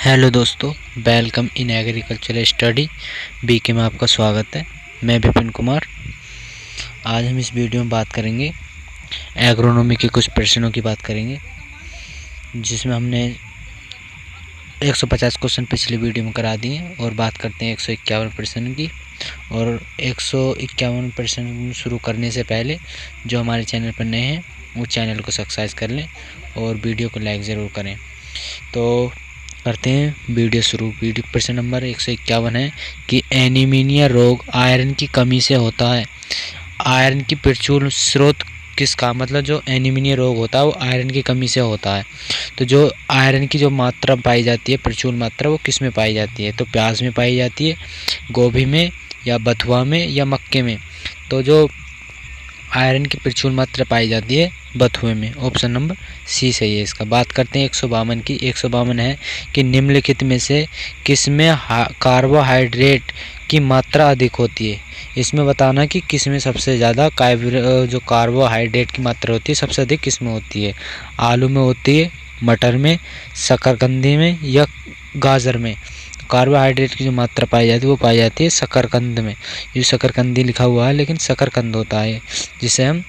Hello दोस्तों, welcome in agriculture study BK में आपका स्वागत है। मैं विपिन कुमार। आज हम इस वीडियो में बात करेंगे एग्रोनॉमी के कुछ प्रश्नों की बात करेंगे, जिसमें हमने 150 क्वेश्चन पिछले वीडियो में करा दिए हैं और बात करते हैं 151 प्रश्न की। और 151 प्रश्न शुरू करने से पहले जो हमारे चैनल पर नए हैं वो चैनल को सब्सक्राइब कर लें और वीडियो को लाइक ज़रूर करें। तो करते हैं वीडियो शुरू। वीडियो प्रश्न नंबर 151 है कि एनीमिया रोग आयरन की कमी से होता है। आयरन की प्रचुर स्रोत किसका, मतलब जो एनीमिया रोग होता है वो आयरन की कमी से होता है। तो जो आयरन की जो मात्रा पाई जाती है, प्रचुर मात्रा, वो किस में पाई जाती है? तो प्याज में पाई जाती है, गोभी में, या बथुआ में, या मक्के में। तो जो आयरन की प्रचुर मात्रा पाई जाती है बथुए में। ऑप्शन नंबर सी सही है इसका। बात करते हैं 152 की। 152 है कि निम्नलिखित में से किसमें कार्बोहाइड्रेट की मात्रा अधिक होती है। इसमें बताना कि किसमें सबसे ज़्यादा जो कार्बोहाइड्रेट की मात्रा होती है सबसे अधिक किसमें होती है। आलू में होती है, मटर में, शकरकंदी में, या गाजर में। कार्बोहाइड्रेट की जो मात्रा पाई जाती है वो पाई जाती है शकरकंद में। ये शकरकंदी लिखा हुआ है लेकिन शकरकंद होता है, जिसे हम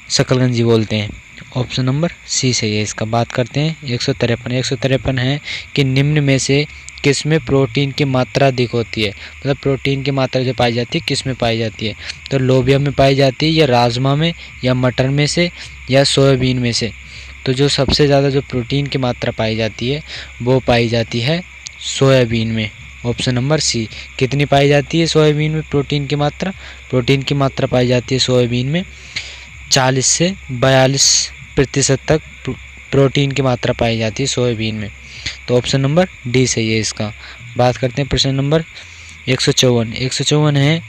शकरकंजी बोलते हैं। ऑप्शन नंबर सी सही है इसका। बात करते हैं 153 है कि निम्न में से किसमें प्रोटीन की मात्रा अधिक होती है। मतलब प्रोटीन की मात्रा जो पाई जाती है किसमें पाई जाती है। तो लोबिया में पाई जाती है, या राजमा में, या मटर में से, या सोयाबीन में से। तो जो सबसे ज़्यादा जो प्रोटीन की मात्रा पाई जाती है वो पाई जाती है सोयाबीन में। Option number C. कितनी पाई जाती है सोयाबीन में प्रोटीन की मात्रा? प्रोटीन की मात्रा पाई जाती है सोयाबीन में 40 से 42% तक प्रोटीन की मात्रा पाई जाती है सोयाबीन में। तो ऑप्शन नंबर डी सही है इसका। बात करते हैं प्रश्न नंबर 154 है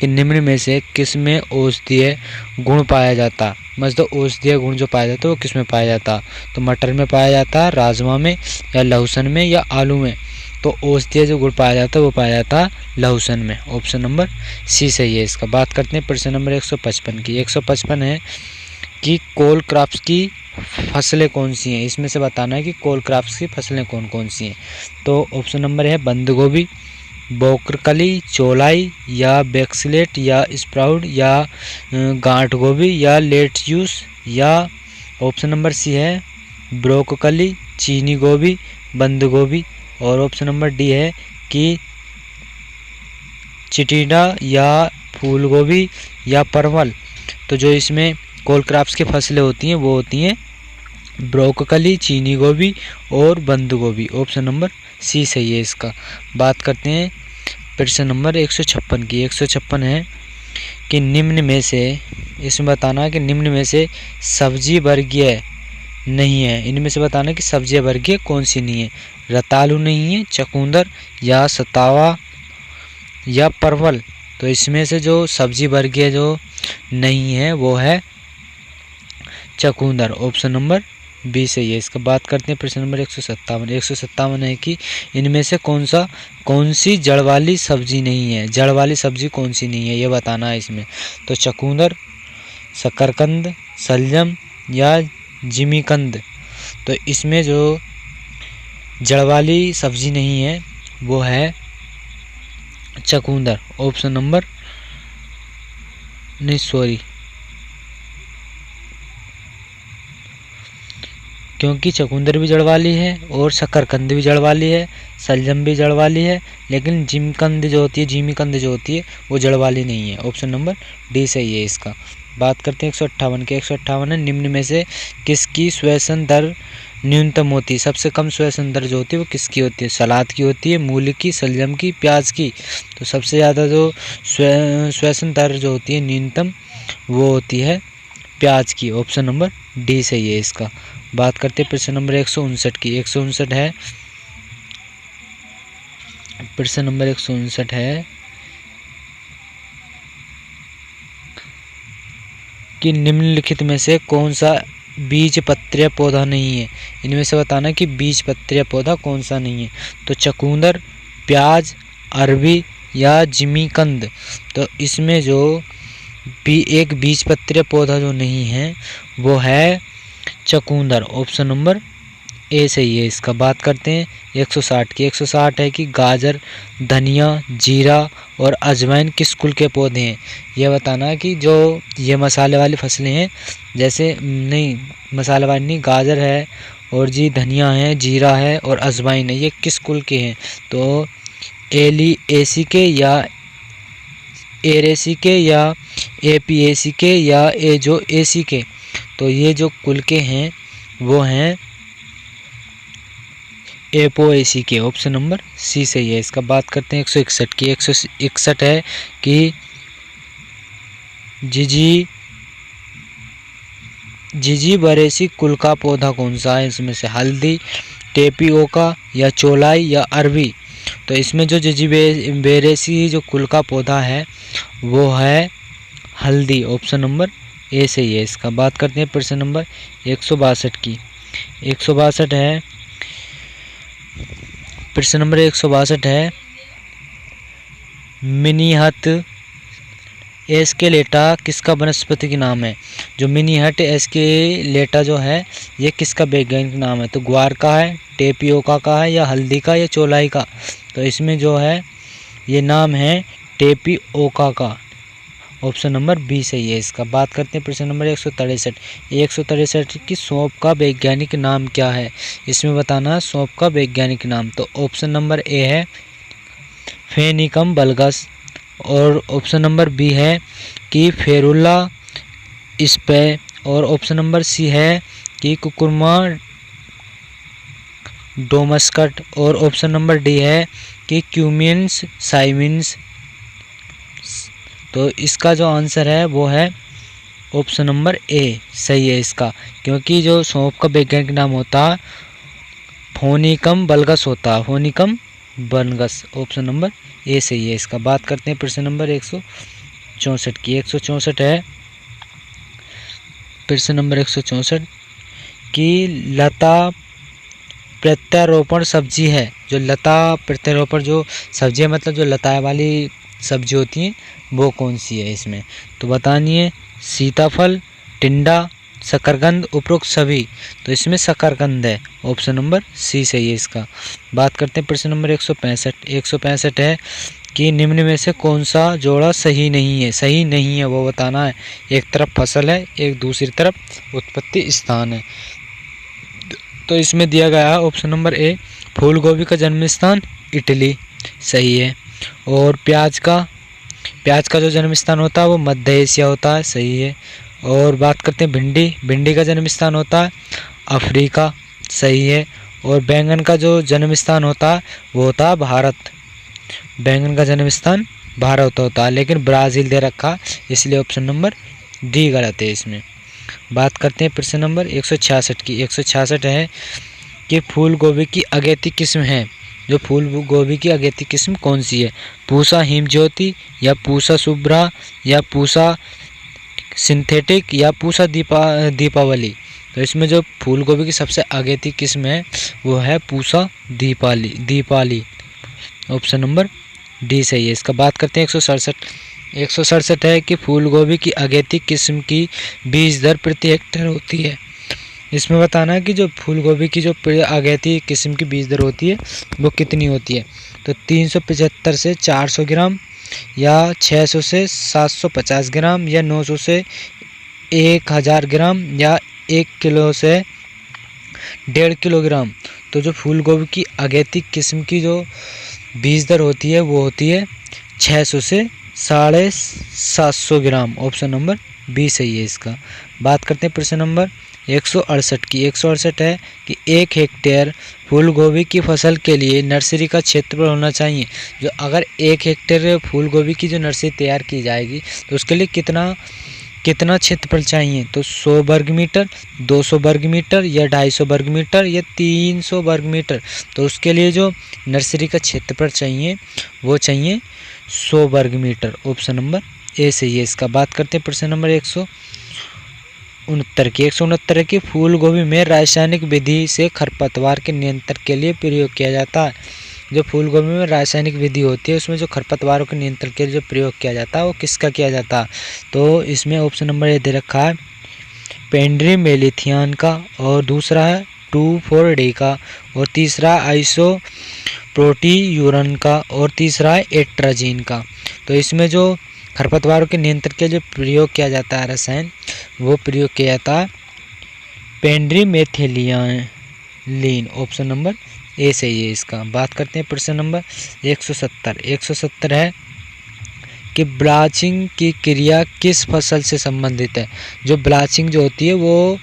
कि निम्न में से किस में औषधीय गुण पाया जाता। मतलब औषधीय गुण जो पाया जाता है वो किस में पाया जाता। तो मटर में पाया जाता, राजमा में, या लहसुन में, या आलू में। तो औषधीय जो गुण पाया जाता है वो पाया जाता लहसुन में। ऑप्शन नंबर सी सही है इसका। बात करते हैं प्रश्न नंबर 155 की। 155 है कि कोल क्रॉप्स की फसलें कौन सी हैं। इसमें से बताना है कि कोल क्रॉप्स की फसलें कौन कौन सी हैं। तो ऑप्शन नंबर है बंद गोभी, ब्रोकली, चौलाई, या बैक्सलेट, या स्प्राउट, या गांठ गोभी, या लेट्यूस, या ऑप्शन नंबर सी है ब्रोकली, चीनी गोभी, बंद गोभी। और ऑप्शन नंबर डी है कि चिटिडा, या फूल गोभी, या परवल। तो जो इसमें कोल क्रॉप्स की फसलें होती हैं वो होती हैं ब्रोकली, चीनी गोभी और बंद गोभी। ऑप्शन नंबर सी सही है इसका। बात करते हैं प्रश्न नंबर 156 की। 156 है कि निम्न में से, इसमें बताना कि निम्न में से सब्जी वर्गीय नहीं है। इनमें से बताना कि सब्जी वर्गीय कौन सी नहीं है। रतालू नहीं है, चकुंदर, या सतावा, या परवल। तो इसमें से जो सब्जी वर्गीय जो नहीं है वो है चकुंदर। ऑप्शन नंबर बी सही है इसका। बात करते हैं प्रश्न नंबर 157 है कि इनमें से कौन सी जड़ वाली सब्जी नहीं है। जड़ वाली सब्जी कौन सी नहीं है ये बताना है इसमें। तो चकुंदर, शकरकंद, शलजम, या जिमीकंद। तो इसमें जो जड़ वाली सब्जी नहीं है वो है चकुंदर। ऑप्शन नंबर नहीं, सॉरी, क्योंकि चकुंदर भी जड़ वाली है और शकरकंद भी जड़ वाली है, शलजम भी जड़ वाली है, लेकिन जिमीकंद जो होती है वो जड़ वाली नहीं है। ऑप्शन नंबर डी सही है इसका। बात करते हैं 158 के। 158 है निम्न में से किसकी श्वसन दर न्यूनतम होती है। सबसे कम श्वसन दर जो होती है वो किसकी होती है। सलाद की होती है, मूली की, शलजम की, प्याज की। तो सबसे ज़्यादा जो श्वसन दर जो होती है न्यूनतम वो होती है प्याज की। ऑप्शन नंबर डी सही है इसका। बात करते हैं प्रश्न नंबर 159 की। 159 है, प्रश्न नंबर 159 है कि निम्नलिखित में से कौन सा बीजपत्रीय पौधा नहीं है। इनमें से बताना कि बीजपत्रीय पौधा कौन सा नहीं है। तो चकुंदर, प्याज, अरबी, या जिमीकंद। तो इसमें जो एक बीजपत्रीय पौधा जो नहीं है वो है चकुंदर। ऑप्शन नंबर ए सही है इसका। बात करते हैं 160 की। 160 है कि गाजर, धनिया, जीरा और अजवाइन किस कुल के पौधे हैं। यह बताना है कि जो ये मसाले वाली फसलें हैं, जैसे नहीं मसाले वाली नहीं, गाजर है और जी धनिया है, जीरा है और अजवाइन है, ये किस कुल के हैं। तो एलिएसी के या एरेसी के या एपीएसी के या एजोएसी के। तो ये जो कुल के हैं वो हैं एपोएसी के। ऑप्शन नंबर सी सही है इसका। बात करते हैं 161 की। 161 है कि जिजीबरेसी कुल का पौधा कौन सा है। इसमें से हल्दी, टेपिओका या चोलाई या अरबी। तो इसमें जो जिजीबेरेसी जो कुल का पौधा है वो है हल्दी। ऑप्शन नंबर ए सही है इसका। बात करते हैं प्रश्न नंबर 162 की। 162 है, प्रश्न नंबर 162 है मिनीहट एस्केलेटा किसका वनस्पति के नाम है। जो मिनीहट एस्केलेटा जो है ये किसका वैज्ञानिक नाम है। तो ग्वार का है, टेपिओका का है या हल्दी का या चोलाई का। तो इसमें जो है ये नाम है टेपिओका का। ऑप्शन नंबर बी सही है इसका। बात करते हैं प्रश्न नंबर 163। 163 की सौंफ का वैज्ञानिक नाम क्या है। इसमें बताना है सौंफ का वैज्ञानिक नाम। तो ऑप्शन नंबर ए है फेनिकम बल्गस और ऑप्शन नंबर बी है कि फेरुला स्पे और ऑप्शन नंबर सी है कि कुकुरमा डोमस्कट और ऑप्शन नंबर डी है कि क्यूमिन्स साइमिन्स। तो इसका जो आंसर है वो है ऑप्शन नंबर ए सही है इसका, क्योंकि जो सौंफ का वैज्ञानिक नाम होता है फोनिकम बल्गस होता है, फोनिकम बल्गस। ऑप्शन नंबर ए सही है इसका। बात करते हैं प्रश्न नंबर 164 की। 164 है, प्रश्न नंबर 164 की लता प्रत्यारोपण सब्जी है। जो लता प्रत्यारोपण जो सब्जी है मतलब जो लताएं वाली सब्जी होती हैं वो कौन सी है इसमें। तो बतानी है सीताफल, टिंडा, शकरकंद, उपरोक्त सभी। तो इसमें शकरकंद है। ऑप्शन नंबर सी सही है इसका। बात करते हैं प्रश्न नंबर 165। 165 है कि निम्न में से कौन सा जोड़ा सही नहीं है। सही नहीं है वो बताना है। एक तरफ फसल है, एक दूसरी तरफ उत्पत्ति स्थान है। तो इसमें दिया गया है ऑप्शन नंबर ए फूल गोभी का जन्म स्थान इटली सही है। और प्याज का जो जन्म स्थान होता है वो मध्य एशिया होता है सही है। और बात करते हैं भिंडी का जन्म स्थान होता है अफ्रीका सही है। और बैंगन का जो जन्म स्थान होता है वो होता है भारत। बैंगन का जन्म स्थान भारत होता है, लेकिन ब्राज़ील दे रखा इसलिए ऑप्शन नंबर डी गलत है इसमें। बात करते हैं प्रश्न नंबर 166 की। 166 है कि फूल गोभी की अगेती किस्म है। जो फूल गोभी की अगेती किस्म कौन सी है। पूसा हिमज्योति या पूसा शुभ्रा या पूसा सिंथेटिक या पूसा दीपावली। तो इसमें जो फूल गोभी की सबसे अगेती किस्म है वो है Pusa Deepali. Option number D सही है इसका। बात करते हैं 167 है कि फूल गोभी की अगेती किस्म की बीज दर प्रति हेक्टेयर होती है। इसमें बताना है कि जो फूल गोभी की जो अगेती किस्म की बीज दर होती है वो कितनी होती है। तो 375 से 400 ग्राम या 600 से 750 ग्राम या 900 से 1000 ग्राम या 1 किलो से 1.5 किलोग्राम। तो जो फूल गोभी की अगेती किस्म की जो बीज दर होती है वो होती है 600 से 750 ग्राम। ऑप्शन नंबर बी सही है इसका। बात करते हैं प्रश्न नंबर 168 की। 168 है कि 1 हेक्टेयर फूल गोभी की फसल के लिए नर्सरी का क्षेत्रफल होना चाहिए। जो अगर 1 हेक्टेयर फूल गोभी की जो नर्सरी तैयार की जाएगी तो उसके लिए कितना क्षेत्रफल चाहिए। तो 100 वर्ग मीटर, 200 वर्ग मीटर या 250 वर्ग मीटर या 300 वर्ग मीटर। तो उसके लिए जो नर्सरी का क्षेत्रफल चाहिए वो चाहिए 100 वर्ग मीटर। ऑप्शन नंबर ए सही है इसका। बात करते हैं प्रश्न नंबर 169 की। 169 की फूल गोभी में रासायनिक विधि से खरपतवार के नियंत्रण के लिए प्रयोग किया जाता है। जो फूल गोभी में रासायनिक विधि होती है उसमें जो खरपतवारों के नियंत्रण के लिए जो प्रयोग किया जाता है वो किसका किया जाता है। तो इसमें ऑप्शन नंबर ए दे रखा है पेंड्री मेलिथियान का और दूसरा है 2,4-D का, और तीसरा आइसोप्रोटीयूरन का, और तीसरा है एट्राजीन का। तो इसमें जो खरपतवारों के नियंत्रण के जो प्रयोग किया जाता है रसायन, वो प्रयोग किया जाता है पेंड्रीमेथिलिन। ऑप्शन नंबर ए सही है इसका। बात करते हैं प्रश्न नंबर 170 है कि ब्लाचिंग की क्रिया किस फसल से संबंधित है। जो ब्लाचिंग जो होती है वो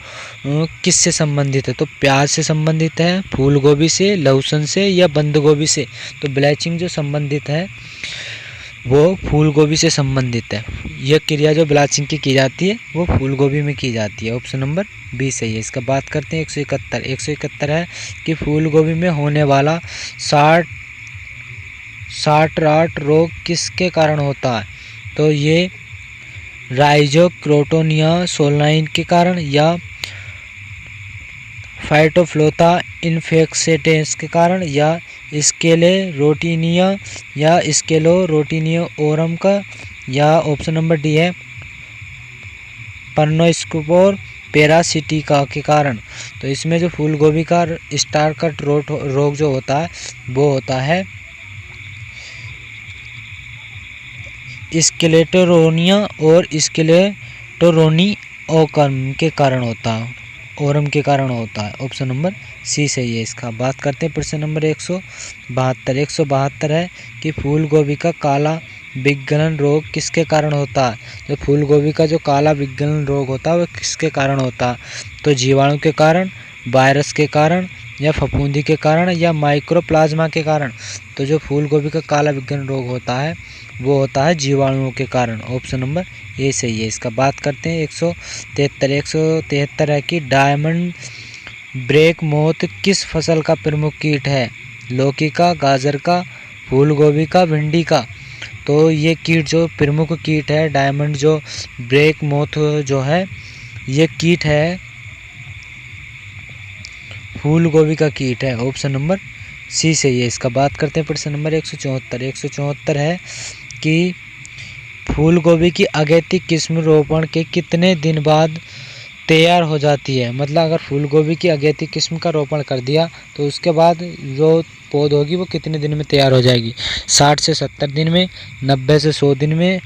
किस से संबंधित है, तो प्याज से संबंधित है, फूल गोभी से, लहसुन से, या बंद गोभी से। तो ब्लाचिंग जो संबंधित है वो फूल गोभी से संबंधित है। यह क्रिया जो ब्लाचिंग की जाती है वो फूल गोभी में की जाती है। ऑप्शन नंबर बी सही है इसका। बात करते हैं 171 है कि फूल गोभी में होने वाला शॉर्ट रॉट रोग किसके कारण होता है। तो ये राइजोक्रोटोनिया सोलाइन के कारण, या फाइटोफ्लोरा इन्फेक्सेटेंस के कारण, या स्केलेरोटिनिया ओरम का, या ऑप्शन नंबर डी है परनोस्पोर पैरासिटिका के कारण। तो इसमें जो फूल गोभी का स्टार कट रोग जो होता है वो होता है स्केलेटोरोनिया और स्केलेटोरोनी ओरम के कारण होता है। ऑप्शन नंबर सी सही है इसका। बात करते हैं प्रश्न नंबर 172 है कि फूल गोभी का काला विगलन रोग किसके कारण होता है। तो फूल गोभी का जो काला विगलन रोग होता है वो किसके कारण होता है। तो जीवाणु के कारण, वायरस के कारण, या फफूंदी के कारण, या माइक्रोप्लाज्मा के कारण। तो जो फूल गोभी का काला विगलन रोग होता है वो होता है जीवाणुओं के कारण। ऑप्शन नंबर ए सही है इसका। बात करते हैं 173 है कि डायमंड ब्रेक मोथ किस फसल का प्रमुख कीट है। लौकी का, गाजर का, फूल गोभी का, भिंडी का। तो ये कीट जो प्रमुख कीट है डायमंड जो ब्रेक मोथ जो है, ये कीट है फूल गोभी का कीट है। ऑप्शन नंबर सी सही है इसका। बात करते हैं प्रश्न नंबर 174 है कि फूल गोभी की अगेती किस्म रोपण के कितने दिन बाद तैयार हो जाती है। मतलब अगर फूल गोभी की अगेती किस्म का रोपण कर दिया तो उसके बाद जो पौध होगी वो कितने दिन में तैयार हो जाएगी। 60 से 70 दिन में, 90 से 100 दिन में,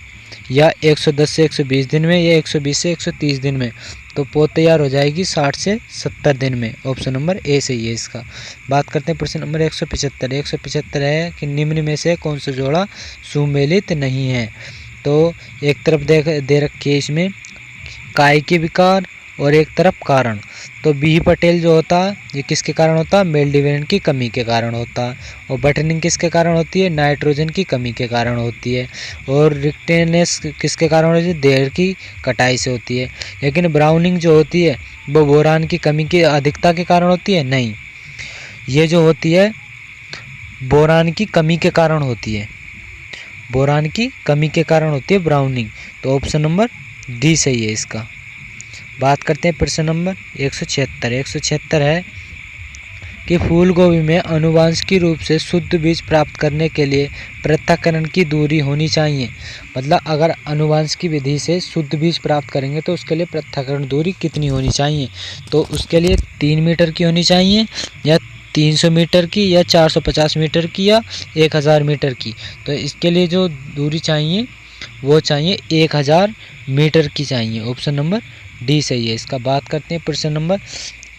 या 110 से 120 दिन में, या 120 से 130 दिन में। तो पौध तैयार हो जाएगी 60 से 70 दिन में। ऑप्शन नंबर ए सही है इसका। बात करते हैं प्रश्न नंबर 175 है कि निम्न में से कौन सा जोड़ा सुमेलित नहीं है। तो एक तरफ दे रखी है इसमें काय के विकार और एक तरफ कारण। तो बी पटेल जो होता है ये किसके कारण होता है, मेल डिवीजन की कमी के कारण होता है। और बटनिंग किसके कारण होती है, नाइट्रोजन की कमी के कारण होती है। और रिक्टेनेस किसके कारण होती है, देर की कटाई से होती है। लेकिन ब्राउनिंग जो होती है वो बोरान की कमी की अधिकता के कारण होती है, नहीं, ये जो होती है बोरान की कमी के कारण होती है। बोरान की कमी के कारण होती है ब्राउनिंग। तो ऑप्शन नंबर डी सही है इसका। बात करते हैं प्रश्न नंबर 176 है कि फूल गोभी में आनुवांशिक रूप से शुद्ध बीज प्राप्त करने के लिए पृथक्करण की दूरी होनी चाहिए। मतलब अगर आनुवांशिक विधि से शुद्ध बीज प्राप्त करेंगे तो उसके लिए पृथक्करण दूरी कितनी होनी चाहिए। तो उसके लिए 3 मीटर की होनी चाहिए, या 300 मीटर की, या 450 मीटर की, या 1000 मीटर की। तो इसके लिए जो दूरी चाहिए वो चाहिए 1000 मीटर की चाहिए। ऑप्शन नंबर डी सही है इसका। बात करते हैं प्रश्न नंबर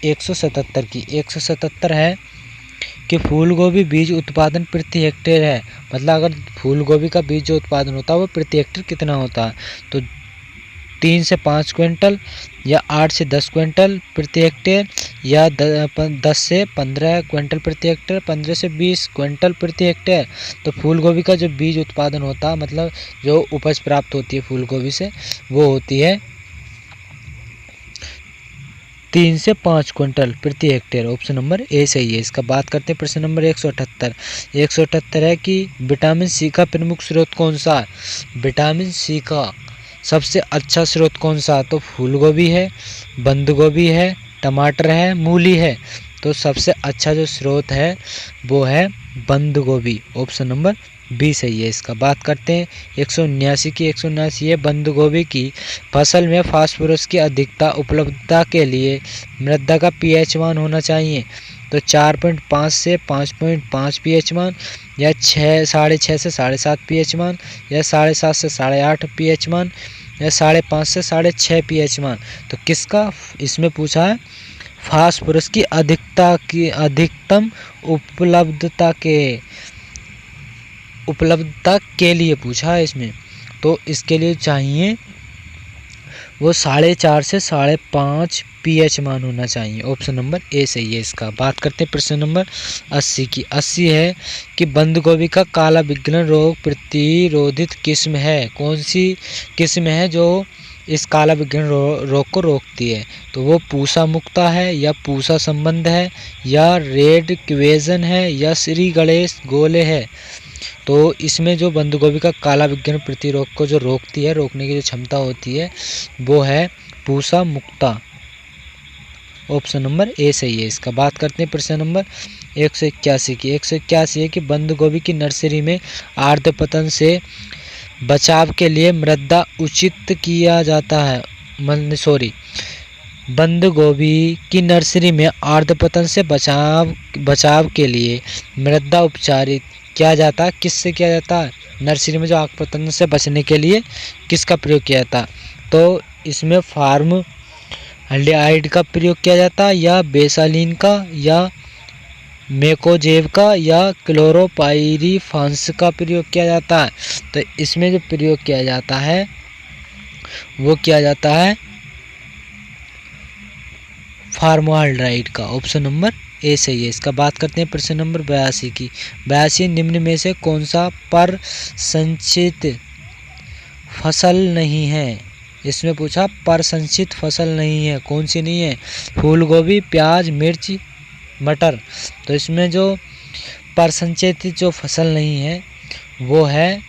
177 की। 177 है कि फूल गोभी बीज उत्पादन प्रति हेक्टेयर है। मतलब अगर फूल गोभी का बीज जो उत्पादन होता है वो प्रति हेक्टेयर कितना होता है। तो 3 से 5 क्विंटल, या 8 से 10 क्विंटल प्रति हेक्टेयर, या 10 से 15 क्विंटल प्रति हेक्टेयर, 15 से 20 क्विंटल प्रति हेक्टेयर। तो फूल गोभी का जो बीज उत्पादन होता है, मतलब जो उपज प्राप्त होती है फूल गोभी से, वो होती है 3 से 5 क्विंटल प्रति हेक्टेयर। ऑप्शन नंबर ए सही है इसका। बात करते हैं प्रश्न नंबर 178 है कि विटामिन सी का प्रमुख स्रोत कौन सा है। विटामिन सी का सबसे अच्छा स्रोत कौन सा है। तो फूल गोभी है, बंद गोभी है, टमाटर है, मूली है। तो सबसे अच्छा जो स्रोत है वो है बंद गोभी। ऑप्शन नंबर बी सही है इसका। बात करते हैं 179 की। 179 है बंद गोभी की फसल में फास्फोरस की अधिकता उपलब्धता के लिए मृदा का पीएच मान होना चाहिए। तो 4.5 से 5.5 पीएच मान, या 6.5 से 7.5 पीएच मान, या 7.5 से 8.5 पीएच मान, या 5.5 से 6.5 पीएच मान। तो किसका इसमें पूछा है? फास्फोरस की अधिकतम उपलब्धता के लिए पूछा है इसमें। तो इसके लिए चाहिए वो 4.5 से 5.5 पीएच मान होना चाहिए। ऑप्शन नंबर ए सही है इसका। बात करते हैं प्रश्न नंबर 80 की। 80 है कि बंद गोभी का काला विग्लन रोग प्रतिरोधित किस्म है। कौन सी किस्म है जो इस काला विग्लन रोग को रोकती है? तो वो पूसा मुक्ता है, या पूसा संबंध है, या रेड क्वेजन है, या श्री गणेश गोले है। तो इसमें जो बंद गोभी का काला विग्लन प्रतिरोग को जो रोकती है, रोकने की जो क्षमता होती है, वो है पूसा मुक्ता। ऑप्शन नंबर ए सही है इसका। बात करते हैं प्रश्न नंबर 181 की। 181 है कि बंद गोभी की नर्सरी में आर्द्र पतन से बचाव के लिए मृदा उचित किया जाता है। बंद गोभी की नर्सरी में आर्द्र पतन से बचाव के लिए मृदा उपचारित किया जाता है। किससे किया जाता है? नर्सरी में जो आग पतन से बचने के लिए किसका प्रयोग किया जाता है? तो इसमें फार्म हल्डिहाइड का प्रयोग किया जाता है, या बेसालीन का, या मेकोजेब का, या क्लोरोपाइरीफास का प्रयोग किया जाता है। तो इसमें जो प्रयोग किया जाता है वो किया जाता है फार्मोहाइड्राइड का। ऑप्शन नंबर ए सही है इसका। बात करते हैं प्रश्न नंबर 82 की। 82 निम्न में से कौन सा पर संचित फसल नहीं है? इसमें पूछा पर संचित फसल नहीं है, कौन सी नहीं है? फूल गोभी, प्याज, मिर्च, मटर। तो इसमें जो पर संचित जो फसल नहीं है वो है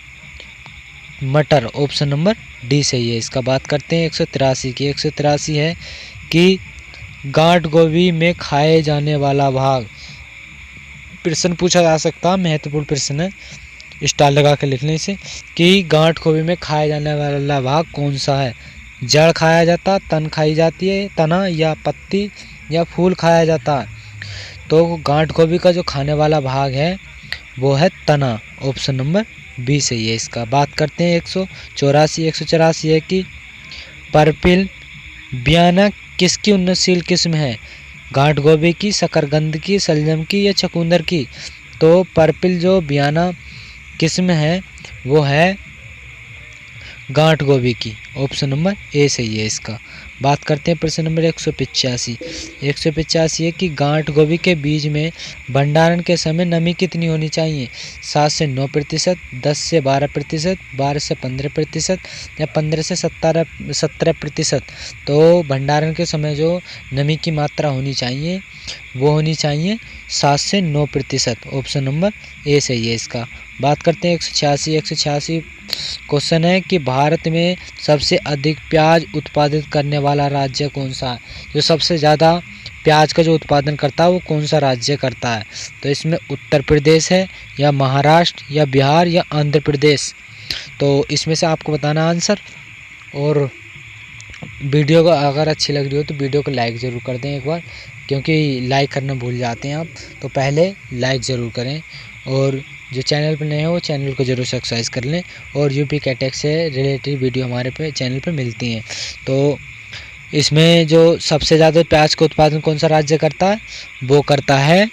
मटर। ऑप्शन नंबर डी सही है इसका। बात करते हैं 183 की। 183 है कि गांठ गोभी में खाए जाने वाला भाग। प्रश्न पूछा जा सकता है, महत्वपूर्ण प्रश्न है, स्टार लगा के लिखने से, कि गांठ गोभी में खाया जाने वाला भाग कौन सा है? जड़ खाया जाता, तन खाई जाती है, तना, या पत्ती, या फूल खाया जाता है। तो गांठ गोभी का जो खाने वाला भाग है वो है तना। ऑप्शन नंबर बी सही है इसका। बात करते हैं 184 है कि पर्पिल बियाना किसकी उन्नतशील किस्म है? गांठ गोभी की, शकरकंद की, शलजम की, या चकुंदर की। तो पर्पिल जो बियाना किस्म है वो है गांठ गोभी की। ऑप्शन नंबर ए सही है इसका। बात करते हैं प्रश्न नंबर 185। 185 है कि गांठ गोभी के बीज में भंडारण के समय नमी कितनी होनी चाहिए? 7 से 9%, 10 से 12%, 12 से 15%, या 15 से 17%। तो भंडारण के समय जो नमी की मात्रा होनी चाहिए वो होनी चाहिए 7 से 9%। ऑप्शन नंबर ए सही है इसका। बात करते हैं 186 क्वेश्चन है कि भारत में सबसे अधिक प्याज उत्पादित करने वाला राज्य कौन सा है? जो सबसे ज़्यादा प्याज का जो उत्पादन करता है वो कौन सा राज्य करता है? तो इसमें उत्तर प्रदेश है, या महाराष्ट्र, या बिहार, या आंध्र प्रदेश। तो इसमें से आपको बताना आंसर। और वीडियो को अगर अच्छी लग रही हो तो वीडियो को लाइक ज़रूर कर दें एक बार, क्योंकि लाइक करना भूल जाते हैं आप, तो पहले लाइक ज़रूर करें। और जो चैनल पर नए हो वो चैनल को ज़रूर सब्सक्राइब कर लें। और यूपी कैटेक से रिलेटेड वीडियो हमारे चैनल पर मिलती हैं। तो इसमें जो सबसे ज़्यादा प्याज का उत्पादन कौन सा राज्य करता है? वो करता है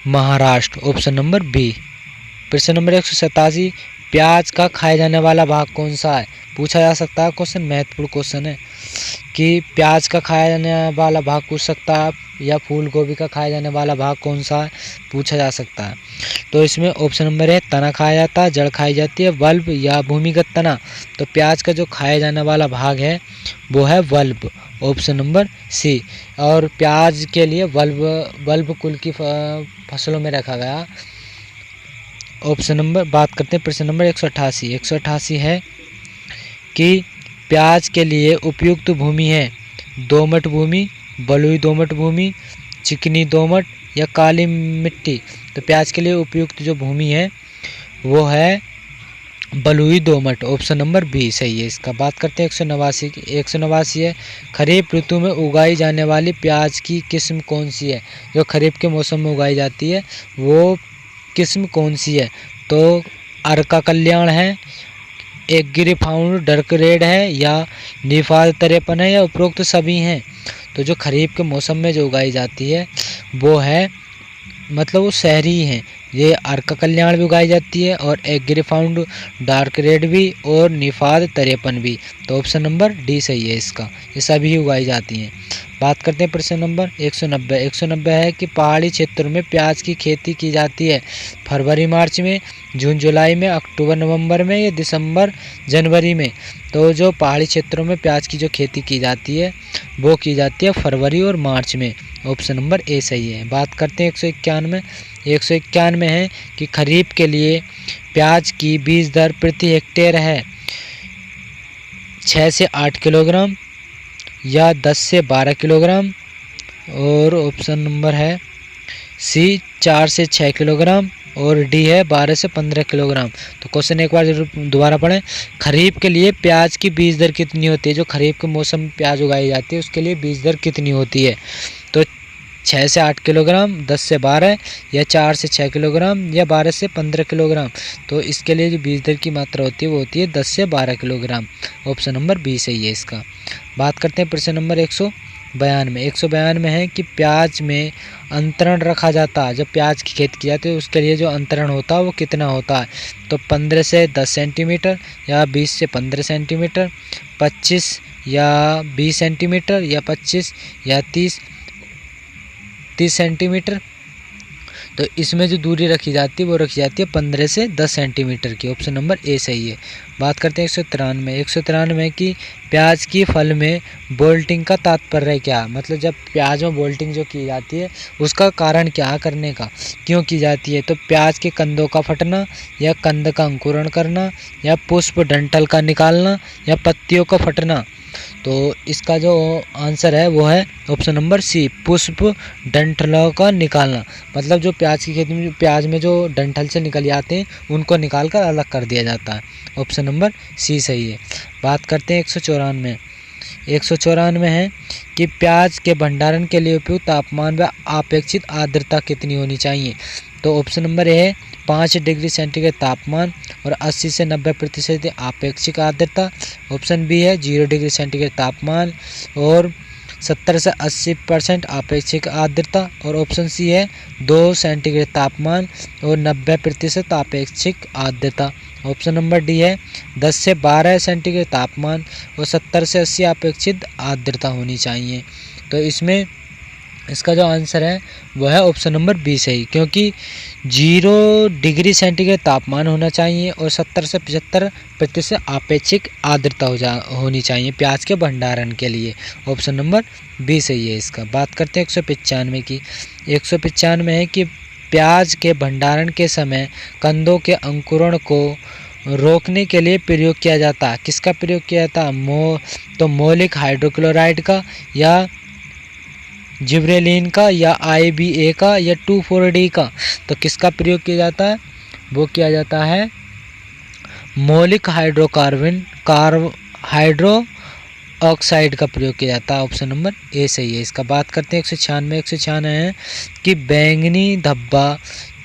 महाराष्ट्र। Option number B. प्रश्न नंबर 187, प्याज का खाया जाने वाला भाग कौन सा है? पूछा जा सकता है क्वेश्चन, महत्वपूर्ण क्वेश्चन है कि प्याज का खाया जाने वाला भाग पूछ सकता है, या फूल गोभी का खाया जाने वाला भाग कौन सा है पूछा जा सकता है। तो इसमें ऑप्शन नंबर है तना खाया जाता है, जड़ खाई जाती है, वल्ब या भूमिगत तना। तो प्याज का जो खाया जाने वाला भाग है वो है वल्ब। ऑप्शन नंबर सी। और प्याज के लिए वल्ब कुल की फसलों में रखा गया। ऑप्शन नंबर बात करते हैं प्रश्न नंबर 188। 188 है कि प्याज के लिए उपयुक्त भूमि है दोमट भूमि, बलुई दोमट भूमि, चिकनी दोमट या काली मिट्टी। तो प्याज के लिए उपयुक्त जो भूमि है वो है बलुई दोमट। ऑप्शन नंबर बी सही है इसका। बात करते हैं 189 की। 189 है, खरीफ ऋतु में उगाई जाने वाली प्याज की किस्म कौन सी है? जो खरीफ के मौसम में उगाई जाती है वो किस्म कौन सी है? तो अर्का कल्याण है, एग्री फाउंड डार्क रेड है, या निफाद 53 है, या उपरोक्त सभी हैं। तो जो खरीफ के मौसम में जो उगाई जाती है वो है, मतलब वो शहरी हैं। ये अर्का कल्याण भी उगाई जाती है और एग्री फाउंड डार्क रेड भी और निफाद 53 भी। तो ऑप्शन नंबर डी सही है इसका, ये सभी उगाई जाती हैं। बात करते हैं प्रश्न नंबर 190। 190 है कि पहाड़ी क्षेत्रों में प्याज की खेती की जाती है फरवरी मार्च में, जून जुलाई में, अक्टूबर नवंबर में, या दिसंबर जनवरी में। तो जो पहाड़ी क्षेत्रों में प्याज की जो खेती की जाती है वो की जाती है फरवरी और मार्च में। ऑप्शन नंबर ए सही है। बात करते हैं 191। 191 है कि खरीफ के लिए प्याज की बीज दर प्रति हेक्टेयर है 6 से 8 किलोग्राम या 10 से 12 किलोग्राम, और ऑप्शन नंबर है सी 4 से 6 किलोग्राम, और डी है 12 से 15 किलोग्राम। तो क्वेश्चन एक बार जरूर दोबारा पढ़ें। खरीफ के लिए प्याज की बीज दर कितनी होती है? जो खरीफ के मौसम में प्याज उगाई जाती है उसके लिए बीज दर कितनी होती है? तो 6 से 8 किलोग्राम, 10 से 12, या 4 से 6 किलोग्राम, या 12 से 15 किलोग्राम। तो इसके लिए जो बीज दर की मात्रा होती है वो होती है 10 से 12 किलोग्राम। ऑप्शन नंबर बी सही है इसका। बात करते हैं प्रश्न नंबर 192। 192 है कि प्याज में अंतरण रखा जाता है, जब प्याज की खेती की जाती है उसके लिए जो अंतरण होता है वो कितना होता है? तो 15 से 10 सेंटीमीटर, या 20 से 15 सेंटीमीटर, 25 या 20 सेंटीमीटर, या 25 या 30 सेंटीमीटर। तो इसमें जो दूरी रखी जाती है वो रखी जाती है 15 से 10 सेंटीमीटर की। ऑप्शन नंबर ए सही है। बात करते हैं 193। 193 की प्याज की फल में बोल्टिंग का तात्पर्य क्या? मतलब जब प्याज में बोल्टिंग जो की जाती है उसका कारण क्या करने का, क्यों की जाती है? तो प्याज के कंदों का फटना, या कंद का अंकुरण करना, या पुष्प डंठल का निकालना, या पत्तियों का फटना। तो इसका जो आंसर है वो है ऑप्शन नंबर सी, पुष्प डंठलों का निकालना। मतलब जो प्याज की खेती में प्याज में जो डंठल से निकल जाते हैं उनको निकाल कर अलग कर दिया जाता है। ऑप्शन नंबर सी सही है। बात करते हैं 194। 194 है कि प्याज के भंडारण के लिए उपयुक्त तापमान व अपेक्षित आर्द्रता कितनी होनी चाहिए? तो ऑप्शन नंबर ए है 5 डिग्री सेंटीग्रेड तापमान और 80 से 90% अपेक्षित आर्द्रता। ऑप्शन बी है 0 डिग्री सेंटीग्रेड तापमान और 70 से 80% अपेक्षित आर्द्रता, और ऑप्शन सी है 2 सेंटीग्रेड तापमान और 90% अपेक्षित आर्द्रता। ऑप्शन नंबर डी है 10 से 12 सेंटीग्रेड तापमान और 70 से 80 अपेक्षित आर्द्रता होनी चाहिए। तो इसमें इसका जो आंसर है वो है ऑप्शन नंबर बी सही, क्योंकि 0 डिग्री सेंटीग्रेड तापमान होना चाहिए और 70 से 75% अपेक्षित आर्द्रता होनी चाहिए प्याज के भंडारण के लिए। ऑप्शन नंबर बी सही है इसका। बात करते हैं 195 की। 195 है कि प्याज के भंडारण के समय कंदों के अंकुरण को रोकने के लिए प्रयोग किया जाता है। किसका प्रयोग किया जाता है? तो मौलिक हाइड्रोक्लोराइड का, या जिब्रेलिन का, या IBA का, या 2,4-D का। तो किसका प्रयोग किया जाता है? वो किया जाता है मौलिक हाइड्रो ऑक्साइड का प्रयोग किया जाता है। ऑप्शन नंबर ए सही है इसका। बात करते हैं 196। 196 है कि बैंगनी धब्बा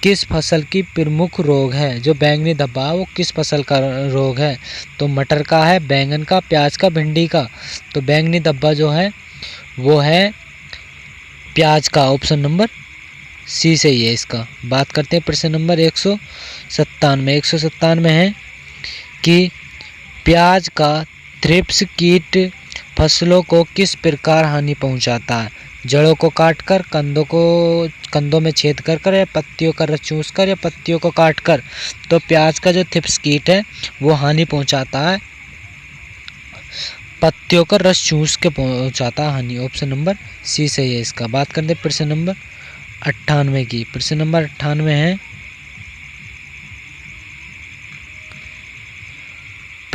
किस फसल की प्रमुख रोग है? जो बैंगनी धब्बा वो किस फसल का रोग है? तो मटर का है, बैंगन का, प्याज का, भिंडी का। तो बैंगनी धब्बा जो है वो है प्याज का। ऑप्शन नंबर सी सही है इसका। बात करते हैं प्रश्न नंबर 197। 197 है कि प्याज का थ्रिप्स कीट फसलों को किस प्रकार हानि पहुंचाता है? जड़ों को काटकर, कंदों में छेद कर, या पत्तियों का रस चूसकर, या पत्तियों को काटकर। तो प्याज का जो थ्रिप्स कीट है वो हानि पहुंचाता है, पत्तियों का रस चूस के पहुंचाता है हानि। ऑप्शन नंबर सी सही है इसका। बात करते हैं प्रश्न नंबर 98 की। प्रश्न नंबर 98 है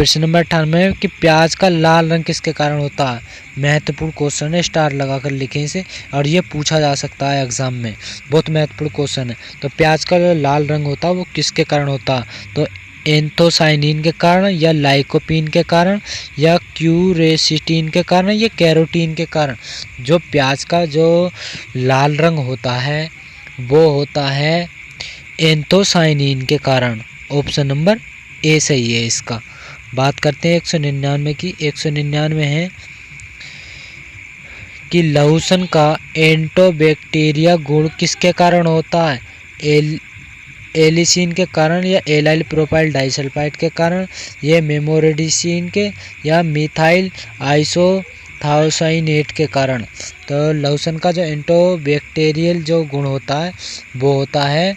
प्रश्न नंबर 98 कि प्याज का लाल रंग किसके कारण होता है। महत्वपूर्ण क्वेश्चन है, स्टार लगाकर लिखें इसे, और ये पूछा जा सकता है एग्जाम में, बहुत महत्वपूर्ण क्वेश्चन है। तो प्याज का जो लाल रंग होता है वो किसके कारण होता है, तो एंथोसाइनिन के कारण, या लाइकोपीन के कारण, या क्यूरेसिटीन के कारण, या कैरोटीन के कारण। जो प्याज का जो लाल रंग होता है वो होता है एंथोसाइनिन के कारण। ऑप्शन नंबर ए सही है इसका। बात करते हैं 199 की। 199 है कि लहसुन का एंटीबैक्टीरिया गुण किसके कारण होता है। एलिसिन के कारण, या एलाइल प्रोपाइल डाइसल्फाइड के कारण, या मेमोरेडिसिन के, या मिथाइल आइसोथायोसाइनेट के कारण। तो लहसुन का जो एंटीबैक्टीरियल जो गुण होता है वो होता है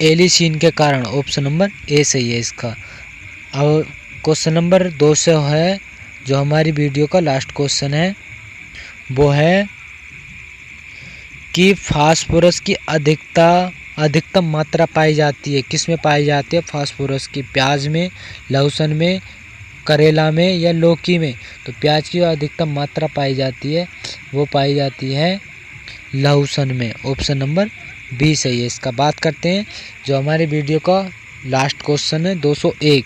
एलिसिन के कारण। ऑप्शन नंबर ए सही है इसका। अब क्वेश्चन नंबर 200 है, जो हमारी वीडियो का लास्ट क्वेश्चन है, वो है कि फास्फोरस की अधिकतम मात्रा पाई जाती है, किस में पाई जाती है फास्फोरस की। प्याज में, लहसुन में, करेला में, या लौकी में। तो प्याज की जो अधिकतम मात्रा पाई जाती है वो पाई जाती है लहसुन में। ऑप्शन नंबर बी सही है इसका। बात करते हैं जो हमारे वीडियो का लास्ट क्वेश्चन है 201,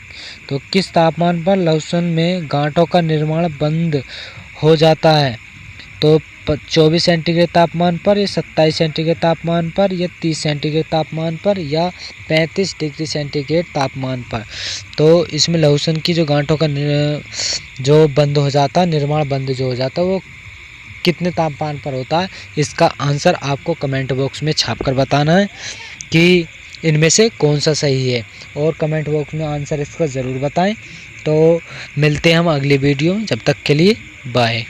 तो किस तापमान पर लहसुन में गांठों का निर्माण बंद हो जाता है। तो 24 सेंटीग्रेड तापमान पर, या 27 सेंटीग्रेड तापमान पर, या 30 सेंटीग्रेड तापमान पर, या 35 डिग्री सेंटीग्रेड तापमान पर। तो इसमें लहसुन की जो गांठों का जो बंद हो जाता है, निर्माण बंद जो हो जाता है, वो कितने तापमान पर होता है। इसका आंसर आपको कमेंट बॉक्स में छापकर बताना है कि इनमें से कौन सा सही है, और कमेंट बॉक्स में आंसर इसका ज़रूर बताएं। तो मिलते हैं हम अगली वीडियो में, जब तक के लिए बाय।